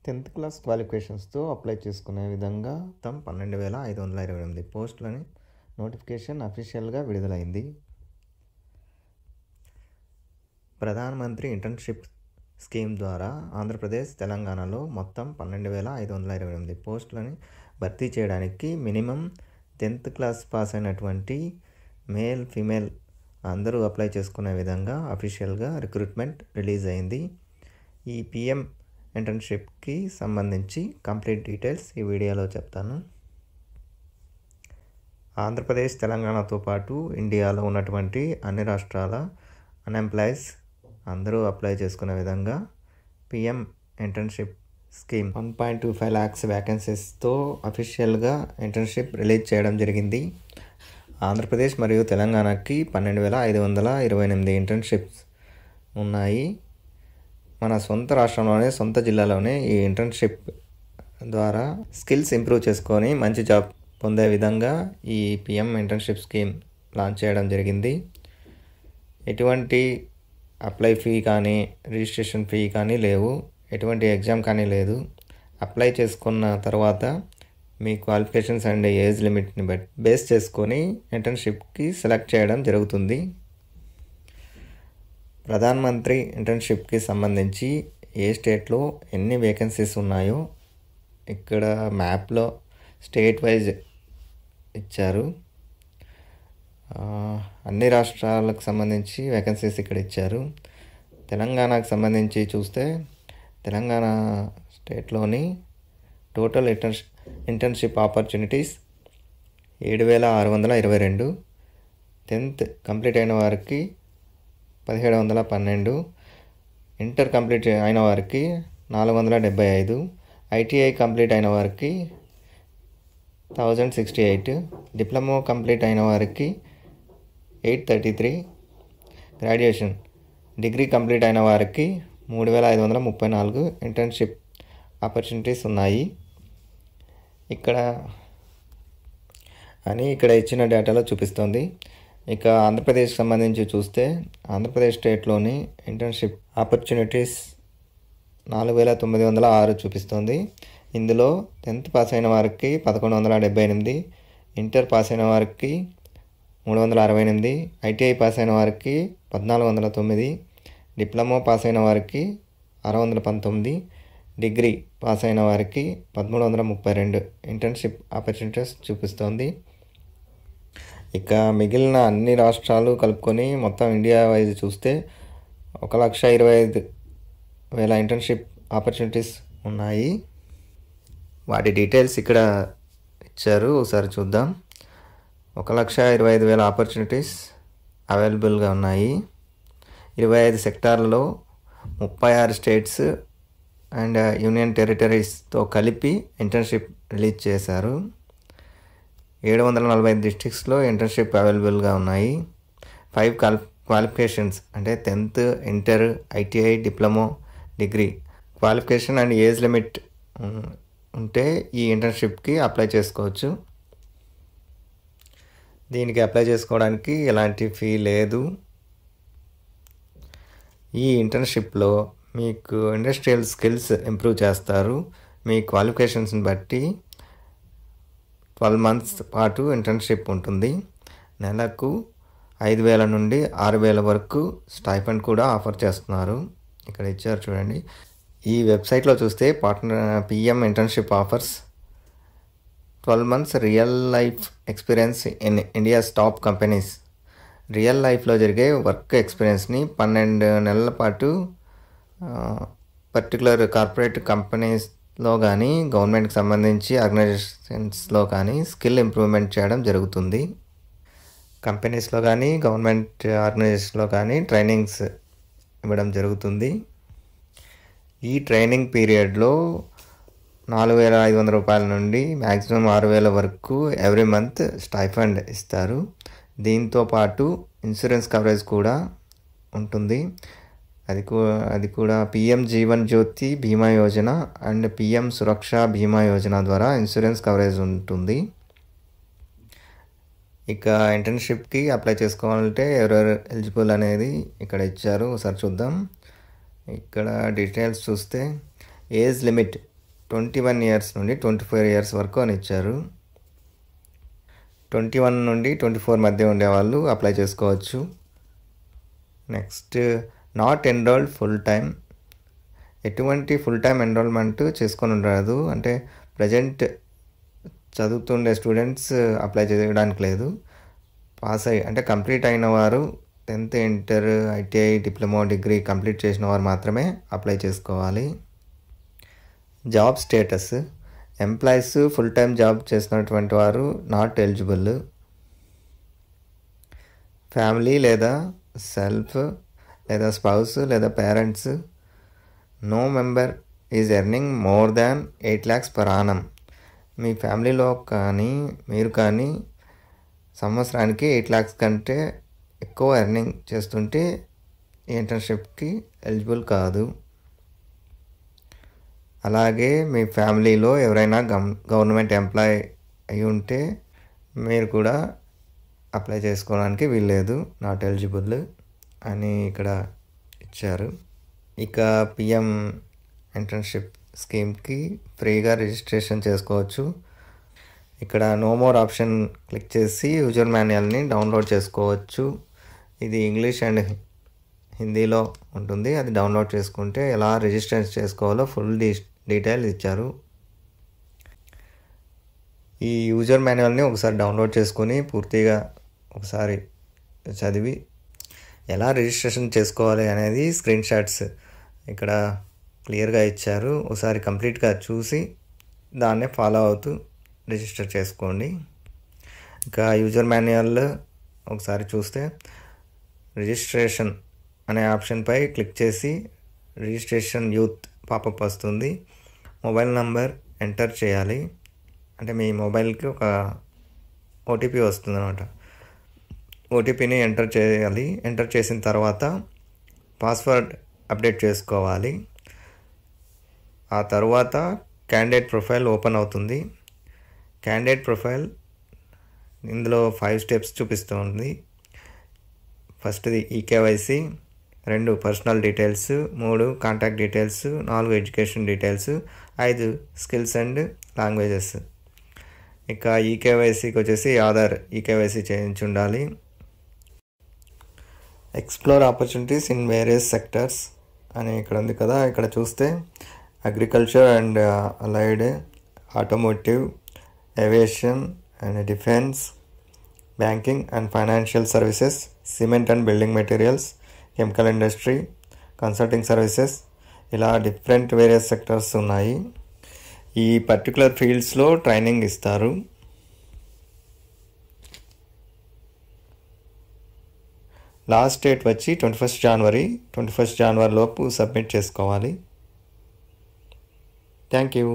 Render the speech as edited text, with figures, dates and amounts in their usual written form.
10th class క్వాలిఫికేషన్స్తో apply చేసుకునే విధంగా మొత్తం 12,528 పోస్టులని నోటిఫికేషన్ అఫీషియల్గా విడుదలైంది. ప్రధానమంత్రి ఇంటర్న్షిప్ స్కీమ్ ద్వారా ఆంధ్రప్రదేశ్, తెలంగాణలో మొత్తం 12,528 పోస్టులని భర్తీ చేయడానికి మినిమం 10th క్లాస్ పాస్ అయినటువంటి మేల్, ఫీమేల్ అందరూ అప్లై చేసుకునే విధంగా అఫీషియల్గా రిక్రూట్మెంట్ రిలీజ్ అయింది. ఈ పిఎం ఇంటర్న్షిప్కి సంబంధించి కంప్లీట్ డీటెయిల్స్ ఈ వీడియోలో చెప్తాను. ఆంధ్రప్రదేశ్, తెలంగాణతో పాటు ఇండియాలో ఉన్నటువంటి అన్ని రాష్ట్రాల అన్ఎంప్లాయీస్ అందరూ అప్లై చేసుకునే విధంగా పిఎం ఇంటర్న్షిప్ స్కీమ్ 1.25 lakhs వ్యాకెన్సీస్తో అఫీషియల్గా ఇంటర్న్షిప్ రిలీజ్ చేయడం జరిగింది. ఆంధ్రప్రదేశ్ మరియు తెలంగాణకి 12,528 ఇంటర్న్షిప్స్ ఉన్నాయి. మన సొంత రాష్ట్రంలోనే, సొంత జిల్లాలోనే ఈ ఇంటర్న్షిప్ ద్వారా స్కిల్స్ ఇంప్రూవ్ చేసుకొని మంచి జాబ్ పొందే విధంగా ఈ పిఎం ఇంటర్న్షిప్ స్కీమ్ లాంచ్ చేయడం జరిగింది. ఎటువంటి అప్లై ఫీ కానీ, రిజిస్ట్రేషన్ ఫీ కానీ లేవు, ఎటువంటి ఎగ్జామ్ కానీ లేదు. అప్లై చేసుకున్న తర్వాత మీ క్వాలిఫికేషన్స్ అండ్ ఏజ్ లిమిట్ని బేస్ చేసుకొని ఇంటర్న్షిప్కి సెలెక్ట్ చేయడం జరుగుతుంది. ప్రధానమంత్రి ఇంటర్న్షిప్కి సంబంధించి ఏ స్టేట్లో ఎన్ని వేకెన్సీస్ ఉన్నాయో ఇక్కడ మ్యాప్లో స్టేట్ వైజ్ ఇచ్చారు. అన్ని రాష్ట్రాలకు సంబంధించి వేకెన్సీస్ ఇక్కడ ఇచ్చారు. తెలంగాణకు సంబంధించి చూస్తే తెలంగాణ స్టేట్లోని total internship opportunities 7,622. 10th complete అయిన వారికి 1,712, ఇంటర్ కంప్లీట్ అయిన వారికి 475, ఐటీఐ కంప్లీట్ అయిన వారికి 1,068, డిప్లొమా కంప్లీట్ అయిన వారికి 833, గ్రాడ్యుయేషన్ డిగ్రీ కంప్లీట్ అయిన వారికి 3,534 ఇంటర్న్షిప్ ఆపర్చునిటీస్ ఉన్నాయి. ఇక్కడ ఇచ్చిన డేటాలో చూపిస్తుంది. ఇక ఆంధ్రప్రదేశ్ సంబంధించి చూస్తే ఆంధ్రప్రదేశ్ స్టేట్లోని ఇంటర్న్షిప్ ఆపర్చునిటీస్ 4,906 చూపిస్తుంది. ఇందులో 10th పాస్ అయిన వారికి 1,178, ఇంటర్ పాస్ అయిన వారికి 368, ఐటీఐ పాస్ అయిన వారికి 1,409, డిప్లొమా పాస్ అయిన వారికి 619, డిగ్రీ పాస్ అయిన వారికి 1,332 ఇంటర్న్షిప్ ఆపర్చునిటీస్ చూపిస్తోంది. ఇక మిగిలిన అన్ని రాష్ట్రాలు కలుపుకొని మొత్తం ఇండియా వైజ్ చూస్తే 1,25,000 ఇంటర్న్షిప్ ఆపర్చునిటీస్ ఉన్నాయి. వాటి డీటెయిల్స్ ఇక్కడ ఇచ్చారు, ఒకసారి చూద్దాం. 1,25,000 ఆపర్చునిటీస్ అవైలబుల్గా ఉన్నాయి. 25 సెక్టార్లలో 36 స్టేట్స్ అండ్ యూనియన్ టెరిటరీస్తో కలిపి ఇంటర్న్షిప్ రిలీజ్ చేశారు. 745 డిస్ట్రిక్ట్స్లో ఇంటర్న్షిప్ అవైలబుల్గా ఉన్నాయి. 5 క్వాలిఫికేషన్స్ అంటే 10th, inter, ITI, diploma, degree qualification and age limit ఉంటే ఈ ఇంటర్న్షిప్కి అప్లై చేసుకోవచ్చు. దీనికి అప్లై చేసుకోవడానికి ఎలాంటి ఫీ లేదు. ఈ ఇంటర్న్షిప్లో మీకు ఇండస్ట్రియల్ స్కిల్స్ ఇంప్రూవ్ చేస్తారు. మీ క్వాలిఫికేషన్స్ని బట్టి 12 months పాటు ఇంటర్న్షిప్ ఉంటుంది. నెలకు 5,000 నుండి 6,000 వరకు స్టైఫండ్ కూడా ఆఫర్ చేస్తున్నారు. ఇక్కడ ఇచ్చారు చూడండి. ఈ వెబ్సైట్లో చూస్తే PM internship offers 12 months real life experience in India's top companies. Real లైఫ్లో జరిగే వర్క్ ఎక్స్పీరియన్స్ని 12 నెలల పాటు పర్టికులర్ కార్పొరేట్ కంపెనీస్లో కానీ, గవర్నమెంట్కి సంబంధించి ఆర్గనైజేషన్స్లో కానీ స్కిల్ ఇంప్రూవ్మెంట్ చేయడం జరుగుతుంది. కంపెనీస్లో కానీ, గవర్నమెంట్ ఆర్గనైజేషన్లో కానీ ట్రైనింగ్స్ ఇవ్వడం జరుగుతుంది. ఈ ట్రైనింగ్ పీరియడ్లో 4,500 రూపాయల నుండి మ్యాక్సిమం 6,000 వరకు ఎవ్రీ మంత్ స్టైఫండ్ ఇస్తారు. దీంతో పాటు ఇన్సూరెన్స్ కవరేజ్ కూడా ఉంటుంది. అది కూడా పిఎం జీవన్ జ్యోతి బీమా యోజన అండ్ పిఎం సురక్ష బీమా యోజన ద్వారా ఇన్సూరెన్స్ కవరేజ్ ఉంటుంది. ఇక ఇంటర్న్షిప్కి అప్లై చేసుకోవాలంటే ఎవరెవరు ఎలిజిబుల్ అనేది ఇక్కడ ఇచ్చారు, ఒకసారి చూద్దాం. ఇక్కడ డీటెయిల్స్ చూస్తే ఏజ్ లిమిట్ 21 ఇయర్స్ నుండి 24 ఇయర్స్ వరకు అని ఇచ్చారు. 21 నుండి 24 మధ్య ఉండేవాళ్ళు అప్లై చేసుకోవచ్చు. Next not enrolled full time. ఎటువంటి ఫుల్ టైం ఎన్రోల్మెంట్ చేసుకొని ఉండరాదు. అంటే ప్రజెంట్ చదువుతుండే స్టూడెంట్స్ అప్లై చేయడానికి లేదు. పాస్ అయ్యి అంటే కంప్లీట్ అయిన వారు 10th inter ITI diploma degree complete చేసిన వారు మాత్రమే అప్లై చేసుకోవాలి. Job status. Employees full time job చేసినటువంటి వారు నాట్ ఎలిజిబుల్. ఫ్యామిలీ లేదా సెల్ఫ్ లేదా స్పౌస్ లేదా parents no member is earning more than 8 lakhs per annum. మీ ఫ్యామిలీలో కానీ మీరు కానీ సంవత్సరానికి 8 lakhs కంటే ఎక్కువ ఎర్నింగ్ చేస్తుంటే ఈ ఇంటర్న్షిప్కి ఎలిజిబుల్ కాదు. అలాగే మీ ఫ్యామిలీలో ఎవరైనా గవర్నమెంట్ ఎంప్లాయ్ అయి ఉంటే మీరు కూడా అప్లై చేసుకోవడానికి వీల్లేదు, నాట్ ఎలిజిబుల్ అని ఇక్కడ ఇచ్చారు. ఇక పిఎం ఇంటర్న్షిప్ స్కీమ్కి ఫ్రీగా రిజిస్ట్రేషన్ చేసుకోవచ్చు. ఇక్కడ నో మోర్ ఆప్షన్ క్లిక్ చేసి యూజర్ మాన్యువల్ని డౌన్లోడ్ చేసుకోవచ్చు. ఇది ఇంగ్లీష్ అండ్ హిందీలో ఉంటుంది. అది డౌన్లోడ్ చేసుకుంటే ఎలా రిజిస్టర్ చేసుకోవాలో ఫుల్ డీటెయిల్ ఇచ్చారు. ఈ యూజర్ మాన్యువల్ని ఒకసారి డౌన్లోడ్ చేసుకొని పూర్తిగా ఒకసారి చదివి ఎలా రిజిస్ట్రేషన్ చేసుకోవాలి అనేది స్క్రీన్ షాట్స్ ఇక్కడ క్లియర్గా ఇచ్చారు. ఒకసారి కంప్లీట్గా చూసి దాన్నే ఫాలో అవుతూ రిజిస్టర్ చేసుకోండి. ఇంకా యూజర్ మాన్యువల్ ఒకసారి చూస్తే రిజిస్ట్రేషన్ అనే ఆప్షన్పై క్లిక్ చేసి రిజిస్ట్రేషన్ యూత్ పాపప్ వస్తుంది. మొబైల్ నంబర్ ఎంటర్ చేయాలి. అంటే మీ మొబైల్కి ఒక ఓటీపీ వస్తుంది అనమాట. ఓటీపీని ఎంటర్ చేయాలి. ఎంటర్ చేసిన తర్వాత పాస్వర్డ్ అప్డేట్ చేసుకోవాలి. ఆ తర్వాత క్యాండిడేట్ ప్రొఫైల్ ఓపెన్ అవుతుంది. క్యాండిడేట్ ప్రొఫైల్ ఇందులో 5 steps చూపిస్తుంది. ఫస్ట్ది eKYC, 2 personal details, 3 contact details, 4 education details, 5 skills and languages. ఇక ఈకేవైసీకి వచ్చేసి ఆధార్ ఈకేవైసీ చేయించి ఉండాలి. Explore opportunities in various sectors అని ఇక్కడ ఉంది కదా. ఇక్కడ చూస్తే agriculture and allied, automotive, aviation and defence, banking and financial services, cement and building materials, chemical industry, consulting services, ఇలా డిఫరెంట్ వేరియస్ సెక్టర్స్ ఉన్నాయి. ఈ పర్టికులర్ ఫీల్డ్స్లో ట్రైనింగ్ ఇస్తారు. లాస్ట్ డేట్ వచ్చి 21st January లోపు సబ్మిట్ చేసుకోవాలి. Thank you.